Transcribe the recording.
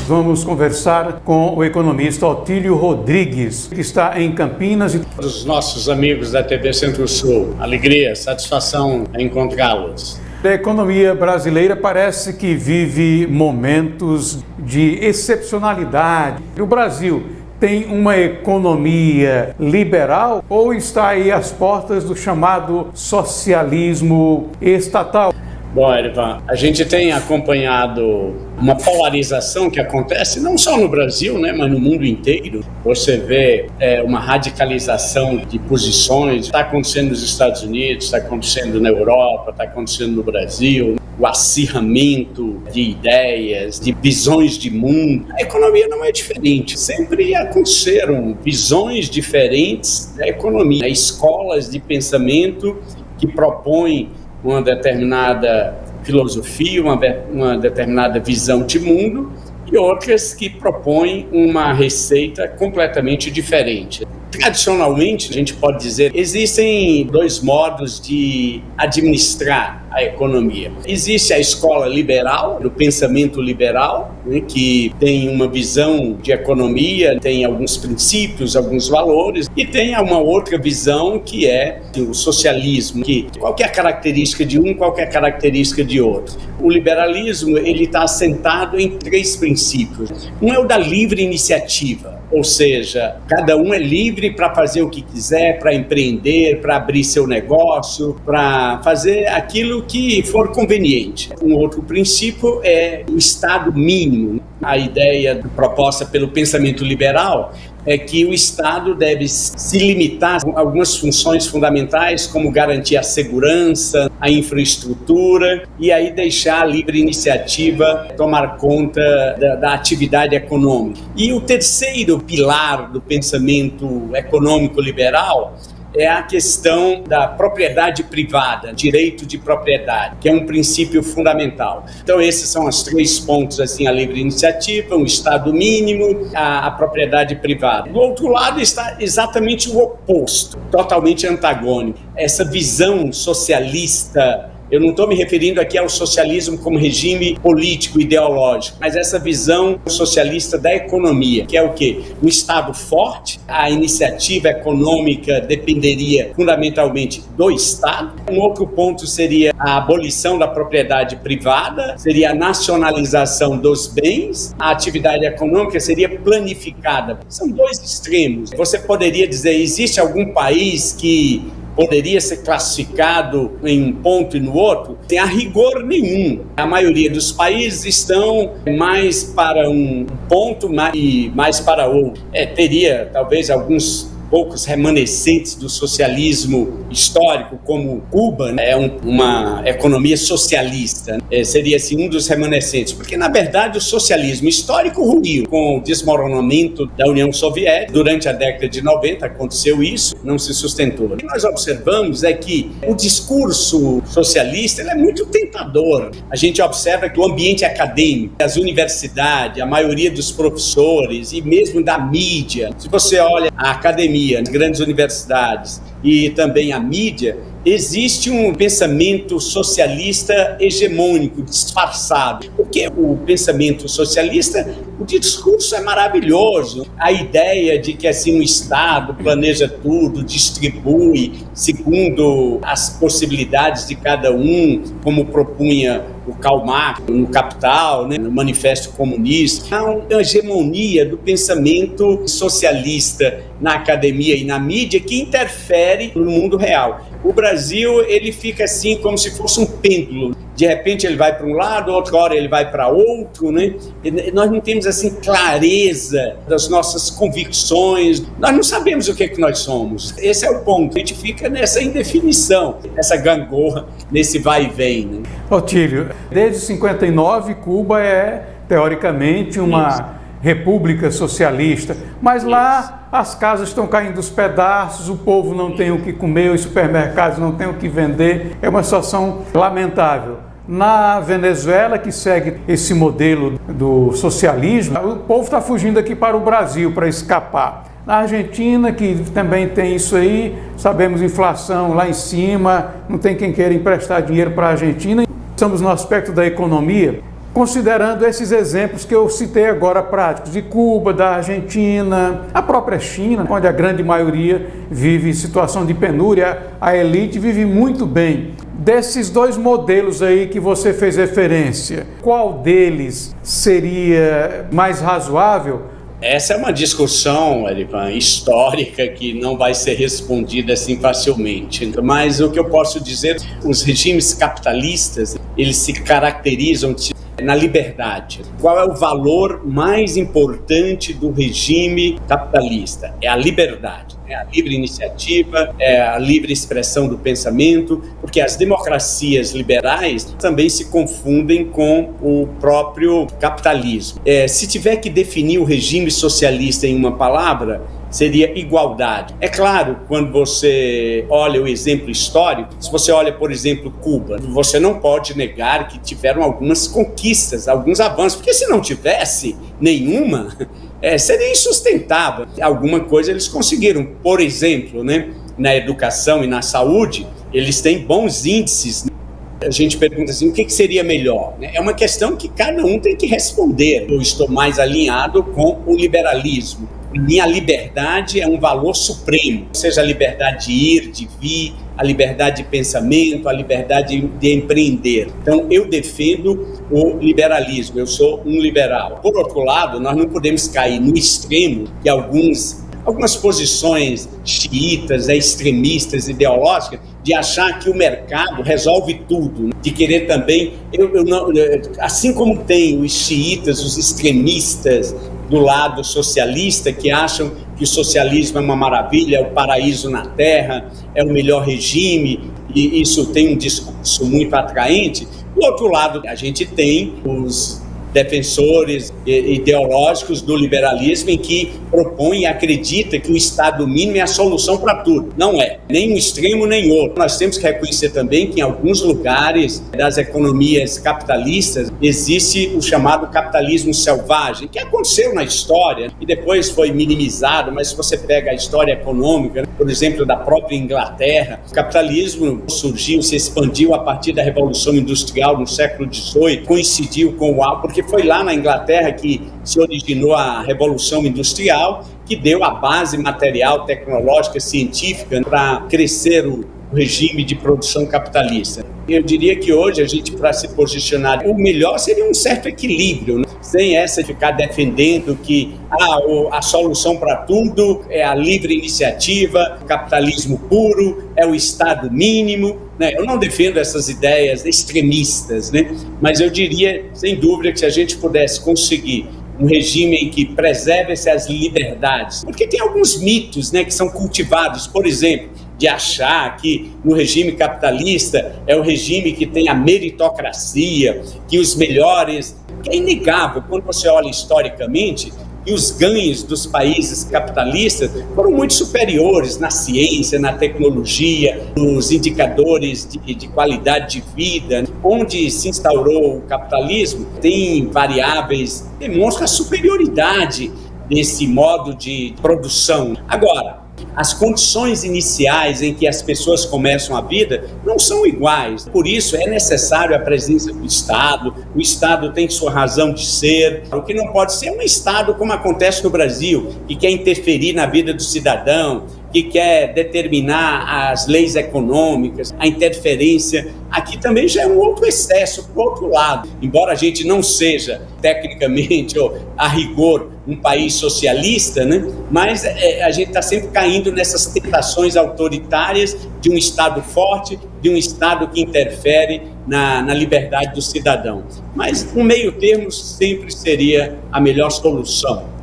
vamos conversar com o economista Otílio Rodrigues, que está em Campinas. Os nossos amigos da TV Centro-Sul, alegria, satisfação em encontrá-los. A economia brasileira parece que vive momentos de excepcionalidade. O Brasil tem uma economia liberal ou está aí às portas do chamado socialismo estatal? Bom, Erivan, a gente tem acompanhado uma polarização que acontece não só no Brasil, mas no mundo inteiro. Você vê uma radicalização de posições, está acontecendo nos Estados Unidos, está acontecendo na Europa, está acontecendo no Brasil, o acirramento de ideias, de visões de mundo. A economia não é diferente, sempre aconteceram visões diferentes da economia, escolas de pensamento que propõem uma determinada filosofia, uma determinada visão de mundo, e outras que propõem uma receita completamente diferente. Tradicionalmente, a gente pode dizer, existem dois modos de administrar a economia. Existe a escola liberal, do pensamento liberal, que tem uma visão de economia, tem alguns princípios, alguns valores, e tem uma outra visão que é o socialismo, que qualquer característica de um, qualquer característica de outro. O liberalismo, ele está assentado em três princípios. Um é o da livre iniciativa, ou seja, cada um é livre para fazer o que quiser, para empreender, para abrir seu negócio, para fazer aquilo que for conveniente. Um outro princípio é o Estado mínimo. A ideia proposta pelo pensamento liberal é que o Estado deve se limitar a algumas funções fundamentais, como garantir a segurança, a infraestrutura, e aí deixar a livre iniciativa tomar conta da atividade econômica. E o terceiro pilar do pensamento econômico liberal é a questão da propriedade privada, direito de propriedade, que é um princípio fundamental. Então, esses são os três pontos, assim, a livre iniciativa, o Estado mínimo, a propriedade privada. Do outro lado está exatamente o oposto, totalmente antagônico. Essa visão socialista. Eu não estou me referindo aqui ao socialismo como regime político, ideológico, mas essa visão socialista da economia, que é o quê? Um Estado forte, a iniciativa econômica dependeria fundamentalmente do Estado. Um outro ponto seria a abolição da propriedade privada, seria a nacionalização dos bens, a atividade econômica seria planificada. São dois extremos. Você poderia dizer, existe algum país que poderia ser classificado em um ponto e no outro? Tem a rigor nenhum. A maioria dos países estão mais para um ponto e mais para outro. Teria talvez alguns poucos remanescentes do socialismo histórico, como Cuba, é uma economia socialista, seria assim um dos remanescentes, porque na verdade o socialismo histórico ruiu com o desmoronamento da União Soviética. Durante a década de 90 aconteceu isso, não se sustentou. O que nós observamos é que o discurso socialista ele é muito tentador. A gente observa que o ambiente acadêmico, as universidades, a maioria dos professores e mesmo da mídia, se você olha a academia, as grandes universidades e também a mídia, existe um pensamento socialista hegemônico, disfarçado. Porque o pensamento socialista, o discurso é maravilhoso. A ideia de que assim, o Estado planeja tudo, distribui segundo as possibilidades de cada um, como propunha o Karl Marx no Capital, no Manifesto Comunista. Há uma hegemonia do pensamento socialista na academia e na mídia que interfere no mundo real. O Brasil, ele fica assim como se fosse um pêndulo. De repente ele vai para um lado, outra hora ele vai para outro, E nós não temos assim clareza das nossas convicções. Nós não sabemos o que é que nós somos. Esse é o ponto. A gente fica nessa indefinição, nessa gangorra, nesse vai e vem. Otílio, desde 59 Cuba é teoricamente uma república socialista, mas lá as casas estão caindo dos pedaços, o povo não tem o que comer, os supermercados não têm o que vender, é uma situação lamentável. Na Venezuela, que segue esse modelo do socialismo, o povo está fugindo aqui para o Brasil para escapar. Na Argentina, que também tem isso aí, sabemos inflação lá em cima, não tem quem queira emprestar dinheiro para a Argentina. Estamos no aspecto da economia. considerando esses exemplos que eu citei agora práticos, de Cuba, da Argentina, a própria China, onde a grande maioria vive em situação de penúria, a elite vive muito bem. Desses dois modelos aí que você fez referência, qual deles seria mais razoável? Essa é uma discussão, Elivan, histórica que não vai ser respondida assim facilmente. Mas o que eu posso dizer, os regimes capitalistas, eles se caracterizam na liberdade. Qual é o valor mais importante do regime capitalista? É a liberdade, é a livre iniciativa, é a livre expressão do pensamento, porque as democracias liberais também se confundem com o próprio capitalismo. Se tiver que definir o regime socialista em uma palavra, seria igualdade. É claro, quando você olha o exemplo histórico, se você olha, por exemplo, Cuba, você não pode negar que tiveram algumas conquistas, alguns avanços, porque se não tivesse nenhuma, seria insustentável. Alguma coisa eles conseguiram. Por exemplo, né, na educação e na saúde, eles têm bons índices. A gente pergunta assim, o que seria melhor? É uma questão que cada um tem que responder. Eu estou mais alinhado com o liberalismo. Minha liberdade é um valor supremo, seja a liberdade de ir, de vir, a liberdade de pensamento, a liberdade de empreender. Então, eu defendo o liberalismo, eu sou um liberal. Por outro lado, nós não podemos cair no extremo que algumas posições xiitas, extremistas, ideológicas, de achar que o mercado resolve tudo, de querer também, assim como tem os xiitas, os extremistas do lado socialista, que acham que o socialismo é uma maravilha, é o paraíso na terra, é o melhor regime, e isso tem um discurso muito atraente. Do outro lado, a gente tem os defensores ideológicos do liberalismo, em que propõem e acreditam que o Estado mínimo é a solução para tudo. Não é, nem um extremo nem outro. Nós temos que reconhecer também que em alguns lugares das economias capitalistas existe o chamado capitalismo selvagem, que aconteceu na história e depois foi minimizado, mas se você pega a história econômica, por exemplo, da própria Inglaterra, o capitalismo surgiu, se expandiu a partir da Revolução Industrial no século XVIII, coincidiu com o auge, porque foi lá na Inglaterra que se originou a Revolução Industrial, que deu a base material, tecnológica, científica para crescer o regime de produção capitalista. Eu diria que hoje a gente, para se posicionar, o melhor seria um certo equilíbrio, né? Sem essa de ficar defendendo que a solução para tudo é a livre iniciativa, o capitalismo puro, é o Estado mínimo, né? Eu não defendo essas ideias extremistas, né? Mas eu diria, sem dúvida, que se a gente pudesse conseguir um regime em que preserve-se as liberdades, porque tem alguns mitos, né, que são cultivados, por exemplo, de achar que no regime capitalista é o regime que tem a meritocracia, que os melhores... É inegável, quando você olha historicamente, que os ganhos dos países capitalistas foram muito superiores na ciência, na tecnologia, nos indicadores de qualidade de vida. Onde se instaurou o capitalismo, tem variáveis que demonstram a superioridade desse modo de produção. Agora, as condições iniciais em que as pessoas começam a vida não são iguais. Por isso, é necessário a presença do Estado. O Estado tem sua razão de ser. O que não pode ser um Estado como acontece no Brasil, que quer interferir na vida do cidadão, que quer determinar as leis econômicas, a interferência. Aqui também já é um outro excesso, por outro lado. Embora a gente não seja, tecnicamente, ou a rigor, um país socialista, né? Mas a gente está sempre caindo nessas tentações autoritárias de um Estado forte, de um Estado que interfere na liberdade do cidadão. Mas um meio termo sempre seria a melhor solução.